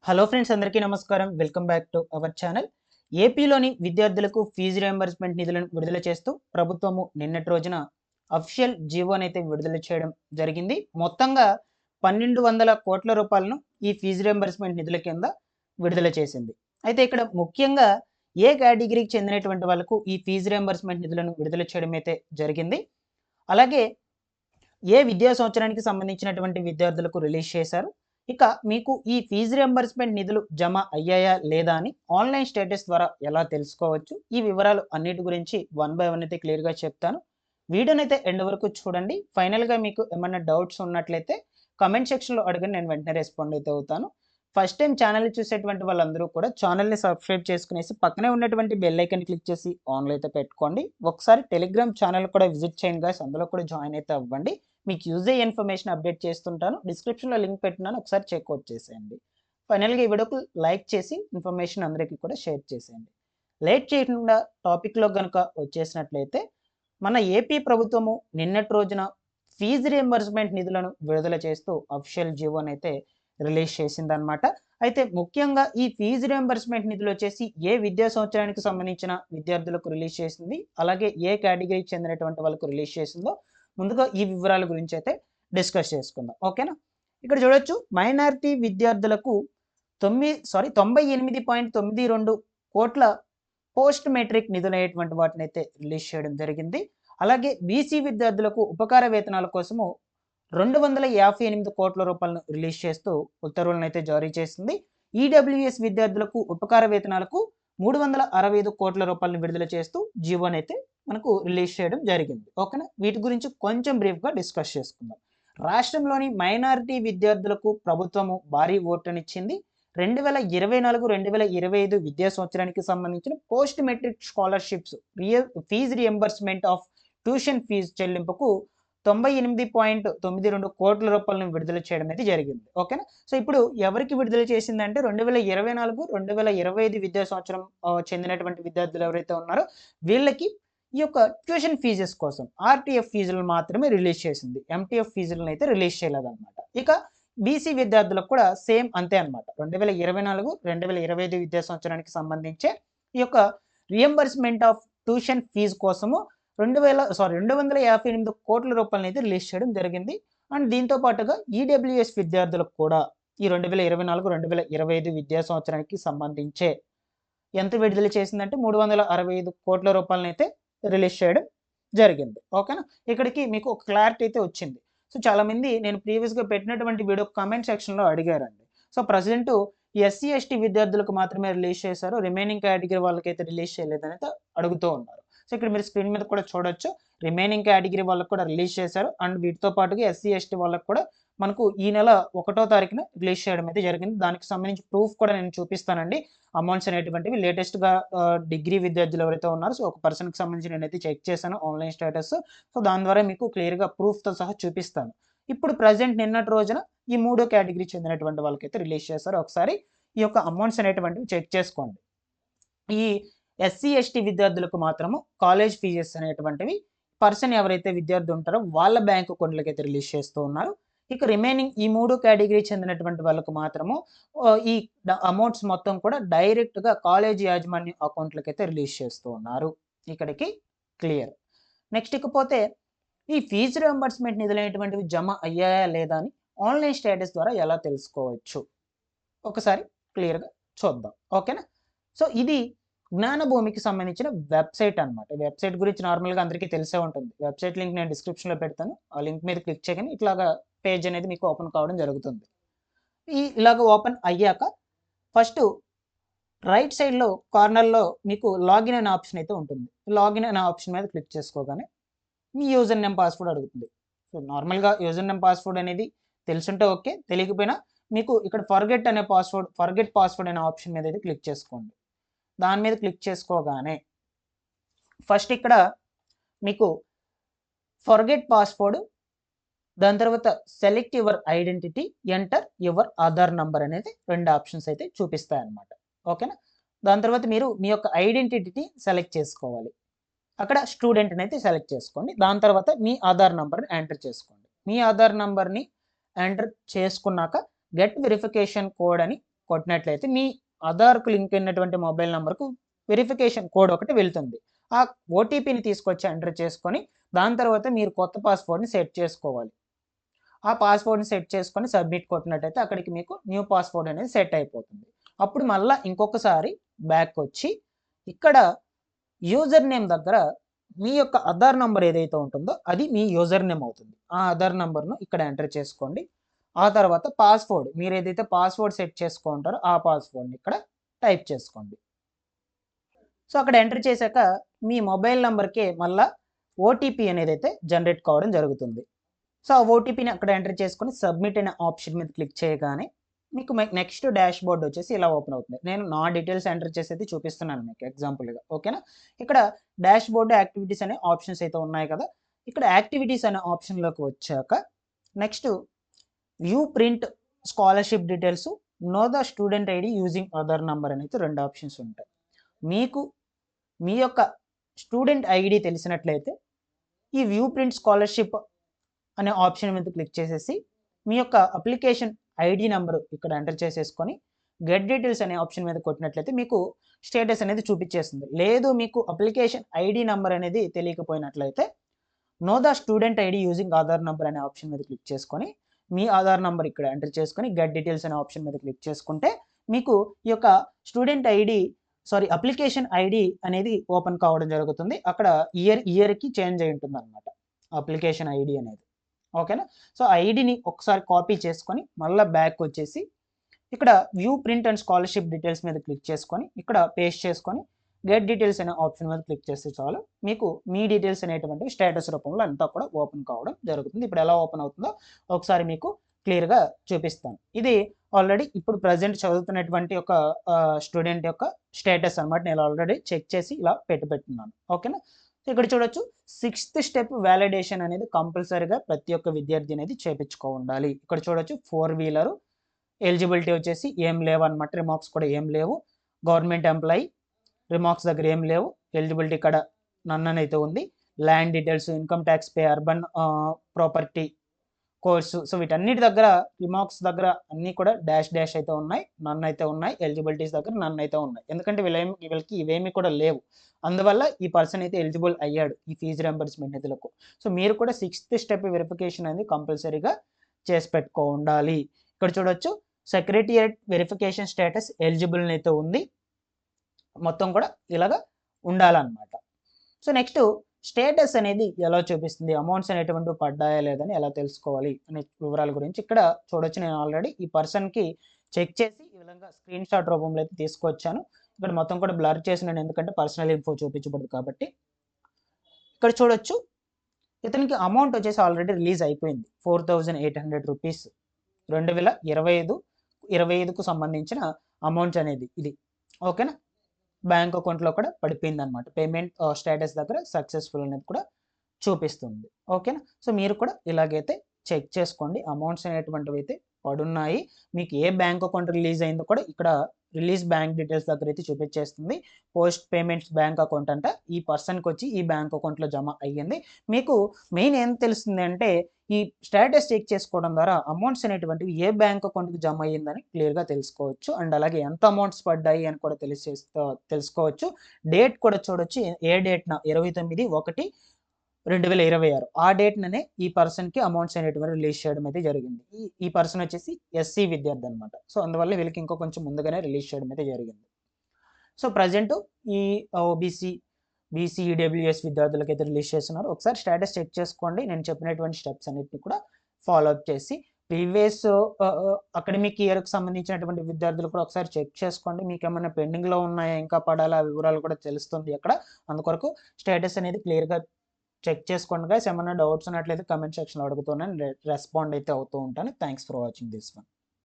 Hello friends, అందరికీ నమస్కారం. Welcome back to our channel. ఏపీలోని విద్యార్థులకు ఫీజు రియంబర్స్మెంట్ నిధులను విడుదల చేస్తూ ప్రభుత్వము నిన్నటి రోజున అఫీషియల్ జీవోనైతే విడుదల చేయడం జరిగింది. మొత్తంగా 1200 కోట్ల రూపాయలను ఈ ఫీజు రియంబర్స్మెంట్ నిధుల కింద విడుదల చేసింది. అయితే ఇక్కడ ముఖ్యంగా ఏ కేటగిరీకి చెందినటువంటి వాళ్ళకు ఈ ఫీజు రియంబర్స్మెంట్ నిధులను విడుదల చేయడం అయితే జరిగింది. అలాగే ఏ విద్యా సంవత్సరానికి సంబంధించినటువంటి విద్యార్థులకు రిలీజ్ చేశారు, ఇక మీకు ఈ ఫీజు రియంబర్స్మెంట్ నిధులు జమ అయ్యాయా లేదా అని ఆన్లైన్ స్టేటస్ ద్వారా ఎలా తెలుసుకోవచ్చు, ఈ వివరాలు అన్నిటి గురించి వన్ బై వన్ అయితే క్లియర్గా చెప్తాను. వీడియోని అయితే ఎండ్ వరకు చూడండి. ఫైనల్గా మీకు ఏమన్నా డౌట్స్ ఉన్నట్లయితే కమెంట్ సెక్షన్లో అడగండి, నేను వెంటనే రెస్పాండ్ అయితే అవుతాను. ఫస్ట్ టైం ఛానల్ చూసేటువంటి వాళ్ళందరూ కూడా ఛానల్ని సబ్స్క్రైబ్ చేసుకునేసి పక్కనే ఉన్నటువంటి బెల్ ఐకన్ క్లిక్ చేసి ఆన్లో అయితే పెట్టుకోండి. ఒకసారి టెలిగ్రామ్ ఛానల్ కూడా విజిట్ చేయండి గాయ్స్, అందులో కూడా జాయిన్ అయితే అవ్వండి. మీకు యూజ్ అయ్యే ఇన్ఫర్మేషన్ అప్డేట్ చేస్తుంటాను. డిస్క్రిప్షన్లో లింక్ పెట్టినాను, ఒకసారి చెక్అవుట్ చేసేయండి. ఫైనల్గా ఈ వీడియోకు లైక్ చేసి ఇన్ఫర్మేషన్ అందరికీ కూడా షేర్ చేసేయండి. లేట్ చేయకుండా టాపిక్లో కనుక వచ్చేసినట్లయితే, మన ఏపీ ప్రభుత్వము నిన్నటి రోజున ఫీజు రియంబర్స్మెంట్ నిధులను విడుదల చేస్తూ అఫీషియల్ జీవోనైతే రిలీజ్ చేసిందనమాట. అయితే ముఖ్యంగా ఈ ఫీజు రియంబర్స్మెంట్ నిధులు వచ్చేసి ఏ విద్యా సంవత్సరానికి సంబంధించిన విద్యార్థులకు రిలీజ్ చేసింది, అలాగే ఏ కేటగిరీకి చెందినటువంటి వాళ్ళకు రిలీజ్ చేసిందో ముందుగా ఈ వివరాల గురించి అయితే డిస్కస్ చేసుకుందాం. ఓకేనా? ఇక్కడ చూడొచ్చు, మైనారిటీ విద్యార్థులకు 98.92 కోట్ల పోస్ట్ మెట్రిక్ నిధులైనటువంటి వాటిని అయితే రిలీజ్ చేయడం జరిగింది. అలాగే బీసీ విద్యార్థులకు ఉపకార వేతనాల కోసము 258 కోట్ల రూపాయలను రిలీజ్ చేస్తూ ఉత్తర్వులను అయితే జారీ చేసింది. ఈడబ్ల్యూఎస్ విద్యార్థులకు ఉపకార వేతనాలకు 365 కోట్ల రూపాయలను విడుదల చేస్తూ జీవోనైతే మనకు రిలీజ్ చేయడం జరిగింది. ఓకేనా? వీటి గురించి కొంచెం బ్రీఫ్గా డిస్కస్ చేసుకుందాం. రాష్ట్రంలోని మైనారిటీ విద్యార్థులకు ప్రభుత్వము భారీ ఓటునిచ్చింది. 2024-2025 విద్యా సంవత్సరానికి సంబంధించిన post matric scholarships fees reimbursement of tuition fees చెల్లింపుకు 98.92 కోట్ల రూపాయలను విడుదల చేయడం అయితే జరిగింది. ఓకేనా? సో ఇప్పుడు ఎవరికి విడుదల చేసిందంటే 2024-2025 విద్యా సంవత్సరం చెందినటువంటి విద్యార్థులు ఎవరైతే ఉన్నారో వీళ్ళకి ఈ యొక్క ట్యూషన్ ఫీజెస్ కోసం ఆర్టీఎఫ్ ఫీజులను మాత్రమే రిలీజ్ చేసింది. ఎంటీఎఫ్ ఫీజులను అయితే రిలీజ్ చేయలేదన్నమాట. ఇక బీసీ విద్యార్థులకు కూడా సేమ్ అంతే అనమాట. 2024-2025 విద్యా సంవత్సరానికి సంబంధించే ఈ యొక్క రియంబర్స్మెంట్ ఆఫ్ ట్యూషన్ ఫీజు కోసము 258 కోట్ల రూపాయలను అయితే రిలీజ్ చేయడం జరిగింది. అండ్ దీంతో పాటుగా ఈడబ్ల్యూఎస్ విద్యార్థులకు కూడా ఈ 2024-2025 విద్యా సంవత్సరానికి సంబంధించే ఎంత విడుదల చేసిందంటే 365 కోట్ల రూపాయలను అయితే రిలీజ్ చేయడం జరిగింది. ఓకేనా? ఇక్కడికి మీకు ఒక క్లారిటీ అయితే వచ్చింది. సో చాలామంది నేను ప్రీవియస్గా పెట్టినటువంటి వీడియో కామెంట్ సెక్షన్లో అడిగారండి. సో ప్రజెంట్ ఎస్సీ ఎస్టీ విద్యార్థులకు మాత్రమే రిలీజ్ చేశారు, రిమైనింగ్ కేటగిరీ వాళ్ళకైతే రిలీజ్ చేయలేదని అయితే అడుగుతూ ఉన్నారు. సో ఇక్కడ మీరు స్క్రీన్ మీద కూడా చూడొచ్చు, రిమైనింగ్ కేటగిరీ వాళ్ళకు కూడా రిలీజ్ చేశారు. అండ్ వీటితో పాటుగా ఎస్సీ ఎస్టీ వాళ్ళకు కూడా మనకు ఈ నెల 1వ తారీఖున రిలీజ్ చేయడం అయితే జరిగింది. దానికి సంబంధించి ప్రూఫ్ కూడా నేను చూపిస్తానండి. అమౌంట్స్ అనేటువంటివి లేటెస్ట్గా డిగ్రీ విద్యార్థులు ఎవరైతే ఉన్నారో సో ఒక పర్సన్కి సంబంధించి నేనైతే చెక్ చేశాను ఆన్లైన్ స్టేటస్. సో దాని ద్వారా మీకు క్లియర్గా ప్రూఫ్తో సహా చూపిస్తాను. ఇప్పుడు ప్రజెంట్ నిన్నటి రోజున ఈ 3 కేటగిరీ చెందినటువంటి వాళ్ళకైతే రిలీజ్ చేశారు. ఒకసారి ఈ యొక్క అమౌంట్స్ అనేటువంటివి చెక్ చేసుకోండి. ఈ ఎస్సీ ఎస్టీ విద్యార్థులకు మాత్రము కాలేజ్ ఫీజెస్ అనేటువంటివి పర్సన్ ఎవరైతే విద్యార్థి ఉంటారో వాళ్ళ బ్యాంక్ అకౌంట్లకి అయితే రిలీజ్ చేస్తూ ఉన్నారు. ఇక రిమైనింగ్ ఈ 3 కేటగిరీ చెందినటువంటి వాళ్ళకు మాత్రము ఈ అమౌంట్స్ మొత్తం కూడా డైరెక్ట్గా కాలేజ్ యాజమాన్య అకౌంట్లకి అయితే రిలీజ్ చేస్తూ ఉన్నారు. ఇక్కడికి క్లియర్. నెక్స్ట్ ఇకపోతే ఈ ఫీజు రియంబర్స్మెంట్ నిధులైనటువంటివి జమ అయ్యాయా లేదా అని ఆన్లైన్ స్టేటస్ ద్వారా ఎలా తెలుసుకోవచ్చు, ఒకసారి క్లియర్గా చూద్దాం. ఓకేనా? సో ఇది జ్ఞానభూమికి సంబంధించిన వెబ్సైట్ అనమాట. వెబ్సైట్ గురించి నార్మల్గా అందరికీ తెలిసే ఉంటుంది. వెబ్సైట్ లింక్ నేను డిస్క్రిప్షన్లో పెడతాను. ఆ లింక్ మీద క్లిక్ చేయగానే ఇట్లాగా పేజ్ అనేది మీకు ఓపెన్ కావడం జరుగుతుంది. ఇలాగ ఓపెన్ అయ్యాక ఫస్ట్ రైట్ సైడ్లో కార్నర్లో మీకు లాగిన్ అనే ఆప్షన్ అయితే ఉంటుంది. లాగిన్ అనే ఆప్షన్ మీద క్లిక్ చేసుకోగానే మీ యూజర్ నేమ్ పాస్వర్డ్ అడుగుతుంది. సో నార్మల్గా యూజర్ నేమ్ పాస్వర్డ్ అనేది తెలుసుంటే ఓకే, తెలియకపోయినా మీకు ఇక్కడ ఫర్గెట్ పాస్వర్డ్ అనే ఆప్షన్ మీద అయితే క్లిక్ చేసుకోండి. దాని మీద క్లిక్ చేసుకోగానే ఫస్ట్ ఇక్కడ మీకు ఫర్గెట్ పాస్వర్డ్, దాని తర్వాత select your identity, enter your Aadhaar number అనేది 2 ఆప్షన్స్ అయితే చూపిస్తాయి అన్నమాట. ఓకేనా? దాని తర్వాత మీరు మీ యొక్క ఐడెంటిటీ సెలెక్ట్ చేసుకోవాలి. అక్కడ స్టూడెంట్ని అయితే సెలెక్ట్ చేసుకోండి. దాని తర్వాత మీ ఆధార్ నంబర్ని ఎంటర్ చేసుకోండి. మీ ఆధార్ నంబర్ని ఎంటర్ చేసుకున్నాక గెట్ వెరిఫికేషన్ కోడ్ అని కొట్టినట్లయితే మీ ఆధార్కు లింక్ అయినటువంటి మొబైల్ నెంబర్కు వెరిఫికేషన్ కోడ్ ఒకటి వెళ్తుంది. ఆ ఓటీపీని తీసుకొచ్చి ఎంటర్ చేసుకొని దాని తర్వాత మీరు కొత్త పాస్వర్డ్ని సెట్ చేసుకోవాలి. ఆ పాస్వర్డ్ని సెట్ చేసుకొని సబ్మిట్ కొట్టినట్టయితే అక్కడికి మీకు న్యూ పాస్వర్డ్ అనేది సెట్ అయిపోతుంది. అప్పుడు మళ్ళీ ఇంకొకసారి బ్యాక్ వచ్చి ఇక్కడ యూజర్ నేమ్ దగ్గర మీ యొక్క ఆధార్ నంబర్ ఏదైతే ఉంటుందో అది మీ యూజర్ నేమ్ అవుతుంది. ఆ ఆధార్ నంబర్ను ఇక్కడ ఎంటర్ చేసుకోండి. ఆ తర్వాత పాస్వర్డ్ మీరు ఏదైతే పాస్వర్డ్ సెట్ చేసుకుంటారో ఆ పాస్వర్డ్ని ఇక్కడ టైప్ చేసుకోండి. సో అక్కడ ఎంటర్ చేశాక మీ మొబైల్ నెంబర్కే మళ్ళీ ఓటీపీ అనేది అయితే జనరేట్ కావడం జరుగుతుంది. సో ఆ ఓటీపీని అక్కడ ఎంటర్ చేసుకొని సబ్మిట్ అనే ఆప్షన్ మీద క్లిక్ చేయగానే మీకు నెక్స్ట్ డాష్ బోర్డ్ వచ్చేసి ఇలా ఓపెన్ అవుతుంది. నేను నా డీటెయిల్స్ ఎంటర్ చేసేది చూపిస్తున్నాను మీకు ఎగ్జాంపుల్గా. ఓకేనా? ఇక్కడ డాష్ బోర్డ్ యాక్టివిటీస్ అనే ఆప్షన్స్ అయితే ఉన్నాయి కదా. ఇక్కడ యాక్టివిటీస్ అనే ఆప్షన్లోకి వచ్చాక next view print scholarship details, no the student ID using Aadhaar number అనేది 2 ఆప్షన్స్ ఉంటాయి. మీకు మీ యొక్క స్టూడెంట్ ఐడి తెలిసినట్లయితే ఈ వ్యూ ప్రింట్ స్కాలర్షిప్ అనే ఆప్షన్ మీద క్లిక్ చేసేసి మీ యొక్క అప్లికేషన్ ఐడి నెంబర్ ఇక్కడ ఎంటర్ చేసేసుకొని గెట్ డీటెయిల్స్ అనే ఆప్షన్ మీద కొట్టినట్లయితే మీకు స్టేటస్ అనేది చూపించేస్తుంది. లేదు మీకు అప్లికేషన్ ఐడి నెంబర్ అనేది తెలియకపోయినట్లయితే know the student ID using Aadhaar number అనే ఆప్షన్ మీద క్లిక్ చేసుకొని మీ ఆధార్ నెంబర్ ఇక్కడ ఎంటర్ చేసుకొని గెట్ డీటెయిల్స్ అనే ఆప్షన్ మీద క్లిక్ చేసుకుంటే మీకు ఈ యొక్క స్టూడెంట్ ఐడి అప్లికేషన్ ఐడి అనేది ఓపెన్ కావడం జరుగుతుంది. అక్కడ ఇయర్కి చేంజ్ అయి ఉంటుంది అనమాట అప్లికేషన్ ఐడి అనేది. ఓకేనా? సో ఐడిని ఒకసారి కాపీ చేసుకొని మళ్ళీ బ్యాక్ వచ్చేసి ఇక్కడ view print and scholarship details మీద క్లిక్ చేసుకొని ఇక్కడ పేస్ట్ చేసుకొని గెట్ డీటెయిల్స్ అనే ఆప్షన్ మీద క్లిక్ చేస్తే చాలు మీకు మీ డీటెయిల్స్ అనేటువంటివి స్టేటస్ రూపంలో అంతా కూడా ఓపెన్ కావడం జరుగుతుంది. ఇప్పుడు ఎలా ఓపెన్ అవుతుందో ఒకసారి మీకు క్లియర్గా చూపిస్తాను. ఇది ఆల్రెడీ ఇప్పుడు ప్రజెంట్ చదువుతున్నటువంటి ఒక స్టూడెంట్ యొక్క స్టేటస్ అనమాట. నేను ఆల్రెడీ చెక్ చేసి ఇలా పెట్టున్నాను. ఓకేనా? ఇక్కడ చూడొచ్చు 6th స్టెప్ వ్యాలిడేషన్ అనేది కంపల్సరీగా ప్రతి ఒక్క విద్యార్థి అనేది చేయించుకోవాలి. ఇక్కడ చూడొచ్చు 4 వీలర్ ఎలిజిబిలిటీ వచ్చేసి ఏం లేవు అనమాట. రిమార్క్స్ కూడా ఏం లేవు. గవర్నమెంట్ ఎంప్లాయీ రిమార్క్స్ దగ్గర ఏం లేవు. ఎలిజిబిలిటీ ఇక్కడ నన్ అని అయితే ఉంది. Land details, income tax pay, urban property course, so వీటన్నిటి దగ్గర రిమార్క్స్ దగ్గర అన్నీ కూడా డాష్ డాష్ అయితే ఉన్నాయి, నన్ అయితే ఉన్నాయి. ఎలిజిబిలిటీస్ దగ్గర నన్ అయితే ఉన్నాయి. ఎందుకంటే వీళ్ళకి ఇవేమీ కూడా లేవు. అందువల్ల ఈ పర్సన్ అయితే ఎలిజిబుల్ అయ్యాడు ఈ ఫీజు రింబర్స్మెంట్ నిధులకు. సో మీరు కూడా 6th స్టెప్ వెరిఫికేషన్ అనేది కంపల్సరీగా చేసి ఉండాలి. ఇక్కడ చూడొచ్చు సెక్రటేరియట్ వెరిఫికేషన్ స్టేటస్ ఎలిజిబుల్ అయితే ఉంది. మొత్తం కూడా ఇలాగా ఉండాలన్నమాట. సో నెక్స్ట్ స్టేటస్ అనేది ఎలా చూపిస్తుంది, అమౌంట్స్ అనేటువంటివి పడ్డాయా లేదని ఎలా తెలుసుకోవాలి అనే వివరాల గురించి ఇక్కడ చూడొచ్చు. నేను ఆల్రెడీ ఈ పర్సన్కి చెక్ చేసి ఈ విధంగా స్క్రీన్ షాట్ రూపంలో అయితే తీసుకొచ్చాను. ఇక్కడ మొత్తం కూడా బ్లర్ చేసినాను ఎందుకంటే పర్సనల్ ఇన్ఫో చూపించబడదు కాబట్టి. ఇక్కడ చూడొచ్చు ఇతనికి అమౌంట్ వచ్చేసి ఆల్రెడీ రిలీజ్ అయిపోయింది. 4800 రూపీస్ 2025కు సంబంధించిన అమౌంట్ అనేది ఇది. ఓకేనా? బ్యాంక్ అకౌంట్లో కూడా పడిపోయింది అనమాట. పేమెంట్ స్టేటస్ దగ్గర సక్సెస్ఫుల్ అనేది కూడా చూపిస్తుంది. ఓకేనా? సో మీరు కూడా ఇలాగైతే చెక్ చేసుకోండి. అమౌంట్స్ అనేటువంటివి అయితే పడున్నాయి. మీకు ఏ బ్యాంక్ అకౌంట్ రిలీజ్ అయిందో కూడా ఇక్కడ రిలీజ్ బ్యాంక్ డీటెయిల్స్ దగ్గర అయితే చూపించేస్తుంది. పోస్ట్ పేమెంట్స్ బ్యాంక్ అకౌంట్ అంట ఈ పర్సన్కి వచ్చి ఈ బ్యాంక్ అకౌంట్లో జమ అయ్యింది. మీకు మెయిన్ ఏం తెలుస్తుంది అంటే ఈ స్టేటస్ చెక్ చేసుకోవడం ద్వారా అమౌంట్స్ అనేటువంటివి ఏ బ్యాంక్ అకౌంట్కి జమ అయ్యిందని క్లియర్గా తెలుసుకోవచ్చు. అండ్ అలాగే ఎంత అమౌంట్స్ పడ్డాయి అని కూడా తెలుసుకోవచ్చు. డేట్ కూడా చూడొచ్చు. ఏ డేట్న 29/1/2026 ఆ డేట్ననే ఈ పర్సన్కి అమౌంట్స్ అనేటువంటి రిలీజ్ చేయడం అయితే జరిగింది. ఈ పర్సన్ వచ్చేసి ఎస్సీ విద్యార్థి అనమాట. సో అందువల్ల వీళ్ళకి ఇంకో కొంచెం ముందుగానే రిలీజ్ చేయడం అయితే జరిగింది. సో ప్రజెంట్ ఈ ఓబీసీ బీసీ ఈడబ్ల్యూఎస్ విద్యార్థులకు అయితే రిలీజ్ చేస్తున్నారు. ఒకసారి స్టేటస్ చెక్ చేసుకోండి. నేను చెప్పినటువంటి స్టెప్స్ అన్నిటిని కూడా ఫాలో అప్ చేసి ప్రీవియస్ అకాడమిక్ ఇయర్కి సంబంధించినటువంటి విద్యార్థులు కూడా ఒకసారి చెక్ చేసుకోండి. మీకు ఏమైనా పెండింగ్లో ఉన్నాయా, ఇంకా పడాలా, వివరాలు కూడా తెలుస్తుంది అక్కడ. అందుకొరకు స్టేటస్ అనేది క్లియర్గా చెక్ చేసుకోండి గైస్. ఏమైనా డౌట్స్ ఉన్నట్లయితే కమెంట్ సెక్షన్లో అడుగుతున్నాను, రెస్పాండ్ అయితే అవుతూ ఉంటాను. Thanks for watching this one.